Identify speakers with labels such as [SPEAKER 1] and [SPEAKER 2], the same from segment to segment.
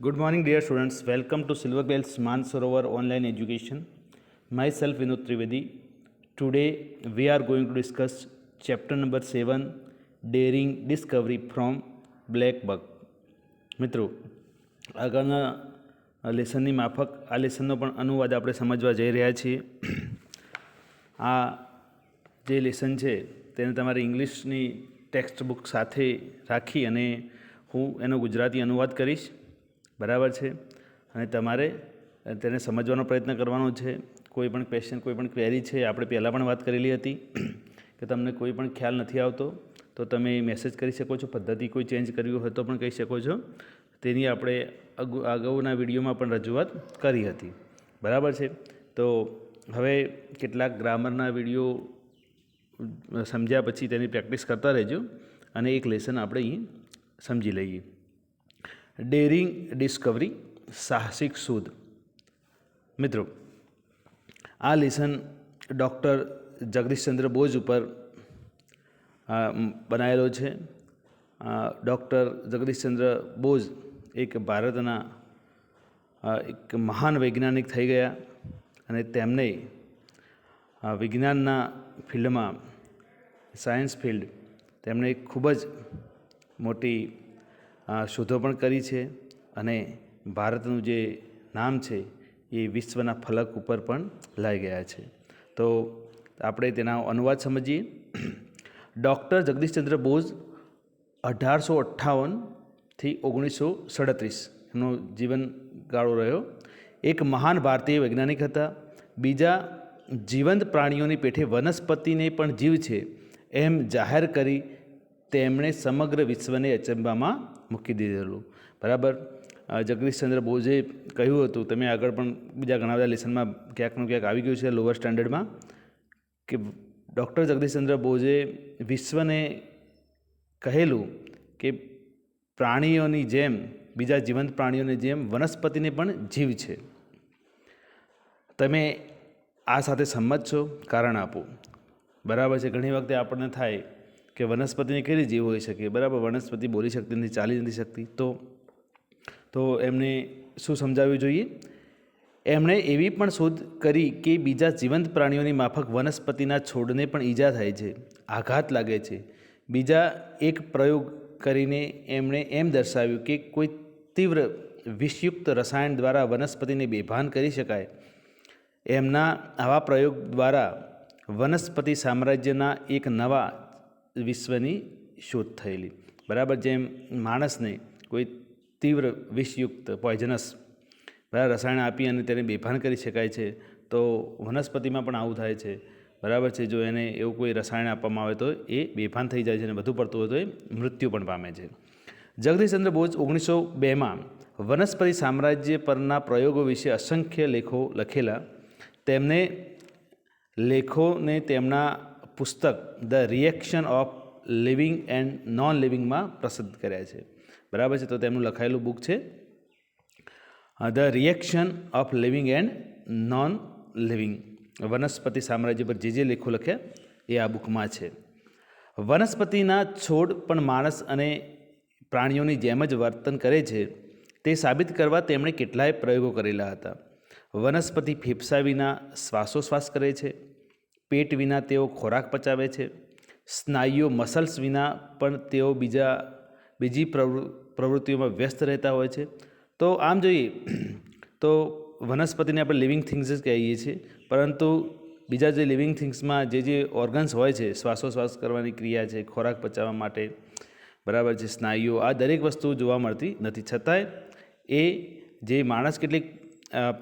[SPEAKER 1] Good morning, dear students. Welcome to Silver Bells Mansarovar Online Education. Myself, Vinod Trivedi. Today, we are going to discuss chapter number 7, Daring Discovery from Black Buck. મિત્રો આગળના લેસનની માફક આ લેસનનો પણ અનુવાદ આપણે સમજવા જઈ રહ્યા છીએ. આ જે લેસન છે તેને તમારે ઇંગ્લિશની ટેક્સ્ટ બુક સાથે રાખી અને હું એનો ગુજરાતી અનુવાદ કરીશ. બરાબર છે. અને તમારે તેને સમજવાનો પ્રયત્ન કરવાનો છે. કોઈ પણ ક્વેશ્ચન, કોઈ પણ ક્વેરી છે, આપણે પહેલાં પણ વાત કરેલી હતી કે તમને કોઈ પણ ખ્યાલ નથી આવતો તો તમે મેસેજ કરી શકો છો. પદ્ધતિ કોઈ ચેન્જ કરવી હોય તો પણ કહી શકો છો. તેની આપણે અગાઉના વિડીયોમાં પણ રજૂઆત કરી હતી. બરાબર છે. તો હવે કેટલાક ગ્રામરના વિડીયો સમજ્યા પછી તેની પ્રેક્ટિસ કરતા રહેજો અને એક લેસન આપણે અહીં સમજી લઈએ. ડેરિંગ ડિસ્કવરી, સાહસિક શોધ. મિત્રો, આ લેસન ડૉક્ટર જગદીશચંદ્ર બોઝ ઉપર બનાવેલો છે. ડૉક્ટર જગદીશચંદ્ર બોઝ એક ભારતના એક મહાન વૈજ્ઞાનિક થઈ ગયા અને તેમને વિજ્ઞાનના ફિલ્ડમાં, સાયન્સ ફિલ્ડ, તેમણે ખૂબ જ મોટી શોધો પણ કરી છે અને ભારતનું જે નામ છે એ વિશ્વના ફલક ઉપર પણ લાવી ગયા છે. તો આપણે તેના અનુવાદ સમજીએ. ડૉક્ટર જગદીશચંદ્ર બોઝ 1858થી 1937 એમનો જીવનગાળો રહ્યો. એક મહાન ભારતીય વૈજ્ઞાનિક હતા. બીજા જીવંત પ્રાણીઓની પેઠે વનસ્પતિને પણ જીવ છે એમ જાહેર કરી તેમણે સમગ્ર વિશ્વને અચંબામાં મૂકી દીધેલું. બરાબર. જગદીશચંદ્ર બોઝે કહ્યું હતું, તમે આગળ પણ બીજા ઘણા બધા લેસનમાં ક્યાંકનું ક્યાંક આવી ગયું છે લોઅર સ્ટાન્ડર્ડમાં, કે ડૉક્ટર જગદીશચંદ્ર બોઝે વિશ્વને કહેલું કે પ્રાણીઓની જેમ, બીજા જીવંત પ્રાણીઓની જેમ વનસ્પતિને પણ જીવ છે. તમે આ સાથે સંમત છો? કારણ આપો. બરાબર છે. ઘણી વખતે આપણને થાય કે વનસ્પતિને કઈ રીતે જીવ હોઈ શકે. બરાબર, વનસ્પતિ બોલી શકતી નથી, ચાલી નથી શકતી. તો એમને શું સમજાવવું જોઈએ? એમણે એવી પણ શોધ કરી કે બીજા જીવંત પ્રાણીઓની માફક વનસ્પતિના છોડને પણ ઈજા થાય છે, આઘાત લાગે છે. બીજા એક પ્રયોગ કરીને એમણે એમ દર્શાવ્યું કે કોઈ તીવ્ર વિષયુક્ત રસાયણ દ્વારા વનસ્પતિને બેભાન કરી શકાય. એમના આવા પ્રયોગ દ્વારા વનસ્પતિ સામ્રાજ્યના એક નવા વિશ્વની શોધ થયેલી. બરાબર. જેમ માણસને કોઈ તીવ્ર વિષયુક્ત પોઈઝનસ રસાયણ આપી અને તેને બેભાન કરી શકાય છે, તો વનસ્પતિમાં પણ આવું થાય છે. બરાબર છે. જો એને એવું કોઈ રસાયણ આપવામાં આવે તો એ બેભાન થઈ જાય છે અને વધુ પડતું હોય તો એ મૃત્યુ પણ પામે છે. જગદીશચંદ્ર બોઝ 1902માં વનસ્પતિ સામ્રાજ્ય પરના પ્રયોગો વિશે અસંખ્ય લેખો લખેલા. તેમને લેખોને તેમના પુસ્તક the reaction of living and non લિવિંગમાં પ્રસિદ્ધ કર્યા છે. બરાબર છે. તો તેમનું લખાયેલું બુક છે the reaction of living and non living. વનસ્પતિ સામ્રાજ્ય પર જે લેખો લખ્યા એ આ બુકમાં છે. વનસ્પતિના છોડ પણ માણસ અને પ્રાણીઓની જેમ જ વર્તન કરે છે તે સાબિત કરવા તેમણે કેટલાય પ્રયોગો કરેલા હતા. વનસ્પતિ ફેફસા વિના શ્વાસોશ્વાસ કરે છે. પેટ વિના તેઓ ખોરાક પચાવે છે. સ્નાયુઓ મસલ્સ વિના પણ તેઓ બીજી પ્રવૃત્તિઓમાં વ્યસ્ત રહેતા હોય છે. તો આમ જોઈએ તો વનસ્પતિને આપણે લિવિંગ થિંગ્સ જ કહીએ છીએ, પરંતુ બીજા જે લિવિંગ થિંગ્સમાં જે ઓર્ગન્સ હોય છે, શ્વાસોશ્વાસ કરવાની ક્રિયા છે, ખોરાક પચાવવા માટે, બરાબર છે, સ્નાયુઓ, આ દરેક વસ્તુ જોવા મળતી નથી. છતાંય એ જે માણસ કેટલીક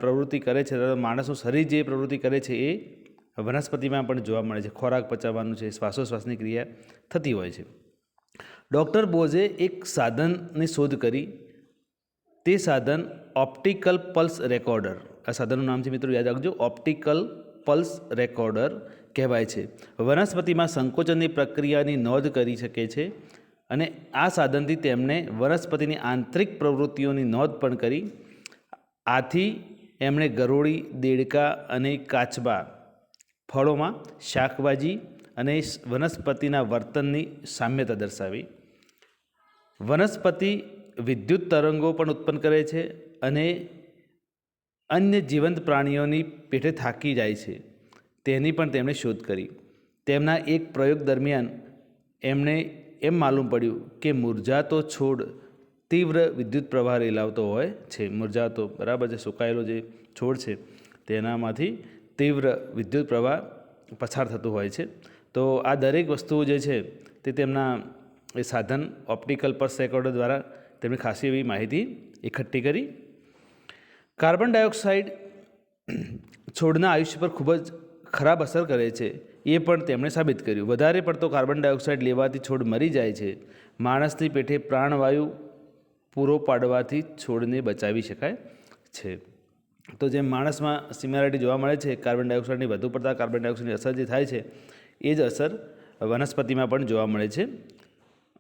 [SPEAKER 1] પ્રવૃત્તિ કરે છે, માણસનું શરીર જે પ્રવૃત્તિ કરે છે એ વનસ્પતિમાં પણ જોવા મળે છે. ખોરાક પચાવવાનું છે, શ્વાસોશ્વાસની ક્રિયા થતી હોય છે. ડૉક્ટર બોઝે એક સાધનની શોધ કરી. તે સાધન ઓપ્ટિકલ પલ્સ રેકોર્ડર. આ સાધનનું નામ છે મિત્રો, યાદ રાખજો, ઓપ્ટિકલ પલ્સ રેકોર્ડર કહેવાય છે. વનસ્પતિમાં સંકોચનની પ્રક્રિયાની નોંધ કરી શકે છે અને આ સાધનથી તેમણે વનસ્પતિની આંતરિક પ્રવૃત્તિઓની નોંધ પણ કરી. આથી એમણે ગરોળી, દેડકા અને કાચબા, ફળોમાં, શાકભાજી અને વનસ્પતિના વર્તનની સામ્યતા દર્શાવી. વનસ્પતિ વિદ્યુત તરંગો પણ ઉત્પન્ન કરે છે અને અન્ય જીવંત પ્રાણીઓની પેઠે થાકી જાય છે તેની પણ તેમણે શોધ કરી. તેમના એક પ્રયોગ દરમિયાન એમણે એમ માલુમ પડ્યું કે મુરઝાતો છોડ તીવ્ર વિદ્યુત પ્રવાહ રેલાવતો હોય છે. મુરઝાતો બરાબર છે, સુકાયેલો જે છોડ છે તેનામાંથી તીવ્ર વિદ્યુત પ્રવાહ પસાર થતું હોય છે. તો આ દરેક વસ્તુઓ જે છે તે તેમના એ સાધન ઓપ્ટિકલ પલ્સ રેકોર્ડર દ્વારા તેમણે ખાસી એવી માહિતી એકઠી કરી. કાર્બન ડાયોક્સાઇડ છોડના આયુષ્ય પર ખૂબ જ ખરાબ અસર કરે છે એ પણ તેમણે સાબિત કર્યું. વધારે પડતો કાર્બન ડાયોક્સાઇડ લેવાથી છોડ મરી જાય છે. માણસની પેઠે પ્રાણવાયુ પૂરો પાડવાથી છોડને બચાવી શકાય છે. તો જેમ માણસમાં સિમિલારિટી જોવા મળે છે, કાર્બન ડાયોક્સાઇડની વધુ પડતા કાર્બન ડાયોક્સાઇડની અસર જે થાય છે એ જ અસર વનસ્પતિમાં પણ જોવા મળે છે,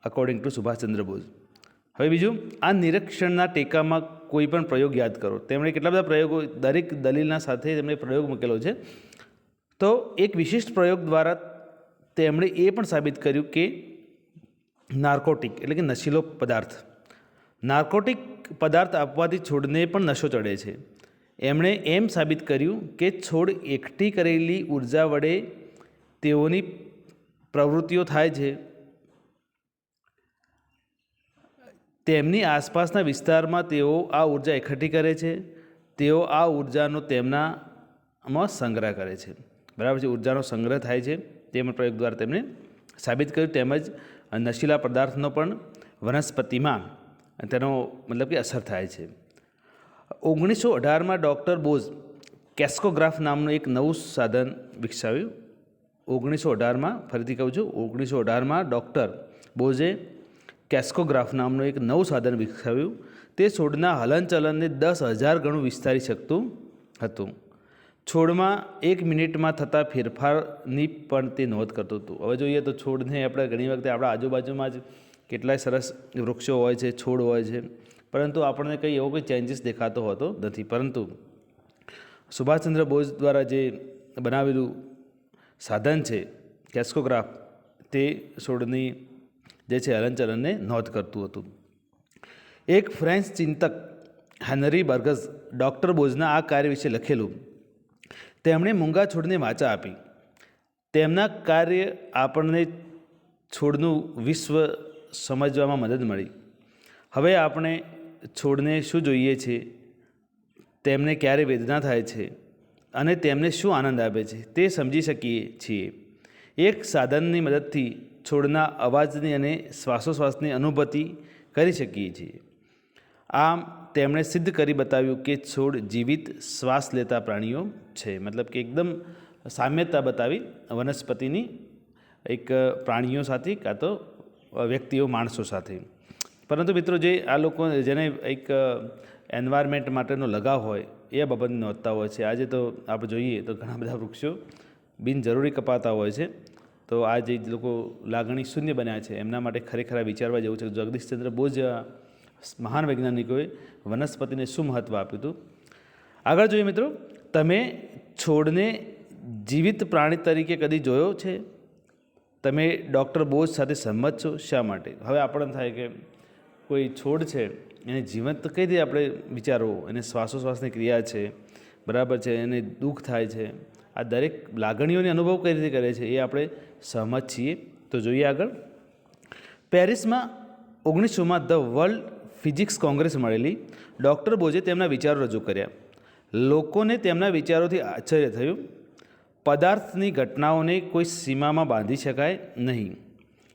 [SPEAKER 1] અકોર્ડિંગ ટુ સુભાષચંદ્ર બોઝ. હવે બીજું, આ નિરીક્ષણના ટેકામાં કોઈ પણ પ્રયોગ યાદ કરો. તેમણે કેટલા બધા પ્રયોગો, દરેક દલીલના સાથે તેમણે પ્રયોગ મૂકેલો છે. તો એક વિશિષ્ટ પ્રયોગ દ્વારા તેમણે એ પણ સાબિત કર્યું કે નાર્કોટિક એટલે કે નશીલો નાર્કોટિક પદાર્થ આપવાથી છોડને પણ નશો ચડે છે. એમણે એમ સાબિત કર્યું કે છોડ એકઠી કરેલી ઉર્જા વડે તેઓની પ્રવૃત્તિઓ થાય છે. તેમની આસપાસના વિસ્તારમાં તેઓ આ ઉર્જા એકઠી કરે છે. તેઓ આ ઉર્જાનો તેમનામાં સંગ્રહ કરે છે. બરાબર છે, ઉર્જાનો સંગ્રહ થાય છે તે પ્રયોગ દ્વારા તેમણે સાબિત કર્યું. તેમજ નશીલા પદાર્થનો પણ વનસ્પતિમાં તેનો મતલબ કે અસર થાય છે. 1918માં ડૉક્ટર બોઝ કેસ્કોગ્રાફ નામનું એક નવું સાધન વિકસાવ્યું. 1918માં, ફરીથી કહું છું, 1918માં ડૉક્ટર બોઝે કેસ્કોગ્રાફ નામનું એક નવું સાધન વિકસાવ્યું. તે છોડના હલનચલનને 10,000 ગણું વિસ્તારી શકતું હતું. છોડમાં 1 મિનિટમાં થતા ફેરફારની પણ તે નોંધ કરતું હતું. હવે જોઈએ તો છોડને આપણે ઘણી વખતે આપણા આજુબાજુમાં જ કેટલાય સરસ વૃક્ષો હોય છે, છોડ હોય છે, પરંતુ આપણને કંઈ એવો કોઈ ચેન્જીસ દેખાતો હોતો નથી. પરંતુ સુભાષચંદ્ર બોઝ દ્વારા જે બનાવેલું સાધન છે કેસ્કોગ્રાફ, તે છોડની જે છે હલનચલનને નોંધ કરતું હતું. એક ફ્રેન્ચ ચિંતક હેનરી બર્ગસ ડૉક્ટર બોઝના આ કાર્ય વિશે લખેલું. તેમણે મૂંગા છોડને વાચા આપી. તેમના કાર્ય આપણને છોડનું વિશ્વ સમજવામાં મદદ મળી. હવે આપણે છોડને શું જોઈએ છે, તેમને ક્યારે વેદના થાય છે અને તેમને શું આનંદ આપે છે તે સમજી શકીએ છીએ. એક સાધનની મદદથી છોડના અવાજની અને શ્વાસોશ્વાસની અનુભૂતિ કરી શકીએ છીએ. આમ તેમણે સિદ્ધ કરી બતાવ્યું કે છોડ જીવિત શ્વાસ લેતા પ્રાણીઓ છે. મતલબ કે એકદમ સામ્યતા બતાવી વનસ્પતિની એક પ્રાણીઓ સાથે કાં તો વ્યક્તિઓ, માણસો સાથે. પરંતુ મિત્રો, જે આ લોકો જેને એક એન્વાયરમેન્ટ માટેનો લગાવ હોય એ બાબતને નોંધતા હોય છે. આજે તો આપણે જોઈએ તો ઘણા બધા વૃક્ષો બિનજરૂરી કપાતા હોય છે. તો આ જે લોકો લાગણી શૂન્ય બન્યા છે એમના માટે ખરેખર વિચારવા જેવું છે. જગદીશચંદ્ર બોઝ જેવા મહાન વૈજ્ઞાનિકોએ વનસ્પતિને શું મહત્ત્વ આપ્યું હતું. આગળ જોઈએ મિત્રો, તમે છોડને જીવિત પ્રાણી તરીકે કદી જોયો છે? તમે ડૉક્ટર બોઝ સાથે સંમત છો? શા માટે? હવે આપણને થાય કે કોઈ છોડ છે એને જીવંત કઈ રીતે આપણે વિચારવો, એને શ્વાસોશ્વાસની ક્રિયા છે, બરાબર છે, એને દુઃખ થાય છે, આ દરેક લાગણીઓને અનુભવ કઈ રીતે કરે છે એ આપણે સહમત છીએ. તો જોઈએ આગળ. પેરિસમાં 1900માં ધ વર્લ્ડ ફિઝિક્સ કોંગ્રેસ મળેલી. ડૉક્ટર બોઝે તેમના વિચારો રજૂ કર્યા. લોકોને તેમના વિચારોથી આશ્ચર્ય થયું. પદાર્થની ઘટનાઓને કોઈ સીમામાં બાંધી શકાય નહીં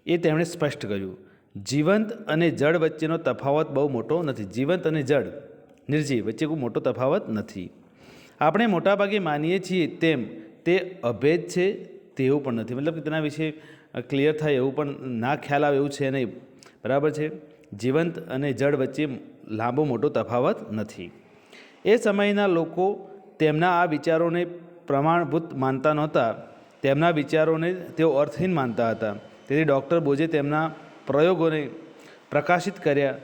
[SPEAKER 1] એ તેમણે સ્પષ્ટ કર્યું. જીવંત અને જળ વચ્ચેનો તફાવત બહુ મોટો નથી. જીવંત અને જળ, નિર્જીવ વચ્ચે કોઈ મોટો તફાવત નથી. આપણે મોટાભાગે માનીએ છીએ તેમ તે અભેદ છે તેવું પણ નથી. મતલબ કે તેના વિશે ક્લિયર થાય એવું પણ ના ખ્યાલ આવે એવું છે નહીં. બરાબર છે, જીવંત અને જળ વચ્ચે લાંબો મોટો તફાવત નથી. એ સમયના લોકો તેમના આ વિચારોને પ્રમાણભૂત માનતા નહોતા. તેમના વિચારોને તેઓ અર્થહીન માનતા હતા. તેથી ડૉક્ટર બોઝે તેમના પ્રયોગોને પ્રકાશિત કર્યા.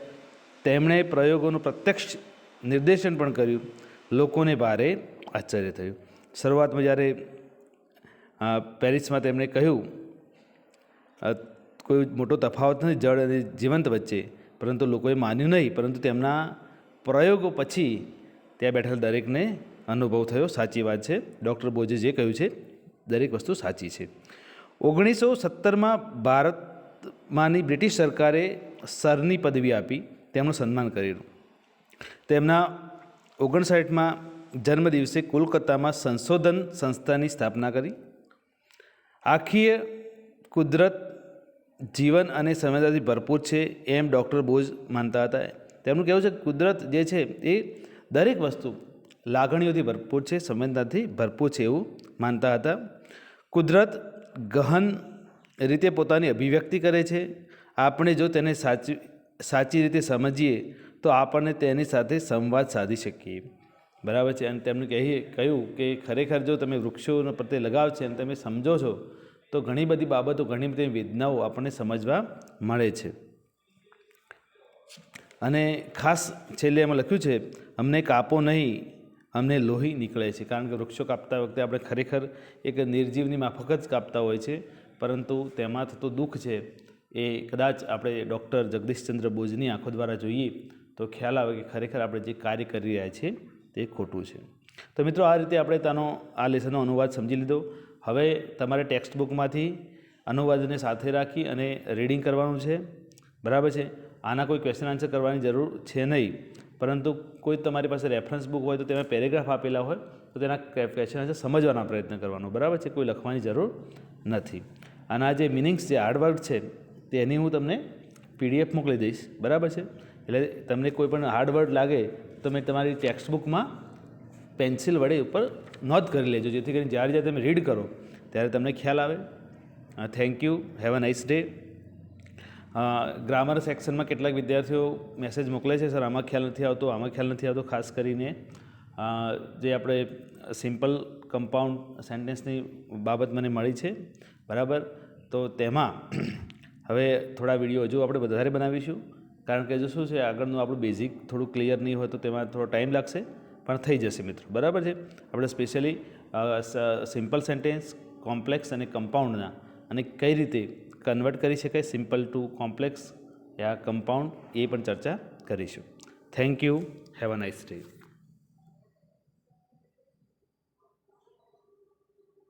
[SPEAKER 1] તેમણે પ્રયોગોનું પ્રત્યક્ષ નિર્દેશન પણ કર્યું. લોકોને ભારે આશ્ચર્ય થયું. શરૂઆતમાં જ્યારે પેરિસમાં તેમણે કહ્યું કોઈ મોટો તફાવત નથી જળ અને જીવંત વચ્ચે, પરંતુ લોકોએ માન્યું નહીં, પરંતુ તેમના પ્રયોગો પછી ત્યાં બેઠેલા દરેકને અનુભવ થયો સાચી વાત છે. ડૉક્ટર બોઝે જે કહ્યું છે દરેક વસ્તુ સાચી છે. 1917માં ભારતમાંની બ્રિટિશ સરકારે સરની પદવી આપી તેમનું સન્માન કર્યું. તેમના 59માં જન્મદિવસે કોલકાતામાં સંશોધન સંસ્થાની સ્થાપના કરી. આખી કુદરત જીવન અને સંવેદનાથી ભરપૂર છે એમ ડૉક્ટર બોઝ માનતા હતા. તેમનું કહેવું છે કે કુદરત જે છે એ દરેક વસ્તુ લાગણીઓથી ભરપૂર છે, સંવેદનાથી ભરપૂર છે એવું માનતા હતા. કુદરત ગહન રીતે પોતાની અભિવ્યક્તિ કરે છે. આપણે જો તેને સાચી રીતે સમજીએ તો આપણને તેની સાથે સંવાદ સાધી શકીએ. બરાબર છે. અને તેમણે કહ્યું કે ખરેખર જો તમે વૃક્ષો પ્રત્યે લગાવ છે અને તમે સમજો છો તો ઘણી બધી બાબતો, ઘણી બધી વેદનાઓ આપણને સમજવા મળે છે. અને ખાસ છેલ્લે એમાં લખ્યું છે, અમને કાપો નહીં, અમને લોહી નીકળે છે. કારણ કે વૃક્ષો કાપતા વખતે આપણે ખરેખર એક નિર્જીવની માફક જ કાપતા હોય છે, પરંતુ તેમાં થતું દુઃખ છે એ કદાચ આપણે ડૉક્ટર જગદીશચંદ્ર બોઝની આંખો દ્વારા જોઈએ તો ખ્યાલ આવે કે ખરેખર આપણે જે કાર્ય કરી રહ્યા છીએ તે ખોટું છે. તો મિત્રો, આ રીતે આપણે આ લેસનનો અનુવાદ સમજી લીધો. હવે તમારે ટેક્સ્ટ બુકમાંથી અનુવાદને સાથે રાખી અને રીડિંગ કરવાનું છે. બરાબર છે. આના કોઈ ક્વેશ્ચન આન્સર કરવાની જરૂર છે નહીં, પરંતુ કોઈ તમારી પાસે રેફરન્સ બુક હોય તો તેમાં પેરેગ્રાફ આપેલા હોય તો તેના ક્વેશ્ચન આન્સર સમજવાનો પ્રયત્ન કરવાનો. બરાબર છે. કોઈ લખવાની જરૂર નથી. અને આ જે મિનિંગ્સ છે, હાર્ડવર્ક છે, તેની હું તમને PDF મોકલી દઈશ. બરાબર છે. એટલે તમને કોઈ પણ હાર્ડવર્ડ લાગે તો તમે તમારી ટેક્સ્ટ બુકમાં પેન્સિલ વડે ઉપર નોંધ કરી લેજો, જેથી કરીને જ્યારે તમે રીડ કરો ત્યારે તમને ખ્યાલ આવે. Thank you. Have a nice day. Grammar સેક્શનમાં કેટલાક વિદ્યાર્થીઓ મેસેજ મોકલે છે, સર આમાં ખ્યાલ નથી આવતો, આમાં ખ્યાલ નથી આવતો. ખાસ કરીને જે આપણે સિમ્પલ કમ્પાઉન્ડ સેન્ટેન્સની બાબત મને મળી છે. બરાબર. તો તેમાં હવે થોડા વિડીયો હજુ આપણે વધારે બનાવીશું, કારણ કે જો શું છે, આગળનું આપણું બેઝિક થોડું ક્લિયર નહીં હોય તો તેમાં થોડો ટાઈમ લાગશે, પણ થઈ જશે મિત્રો. બરાબર છે. આપણે સ્પેશિયલી સિમ્પલ સેન્ટેન્સ, કોમ્પ્લેક્સ અને કમ્પાઉન્ડના અને કઈ રીતે કન્વર્ટ કરી શકાય સિમ્પલ ટુ કોમ્પ્લેક્સ યા કમ્પાઉન્ડ, એ પણ ચર્ચા કરીશું. Thank you. Have a nice day.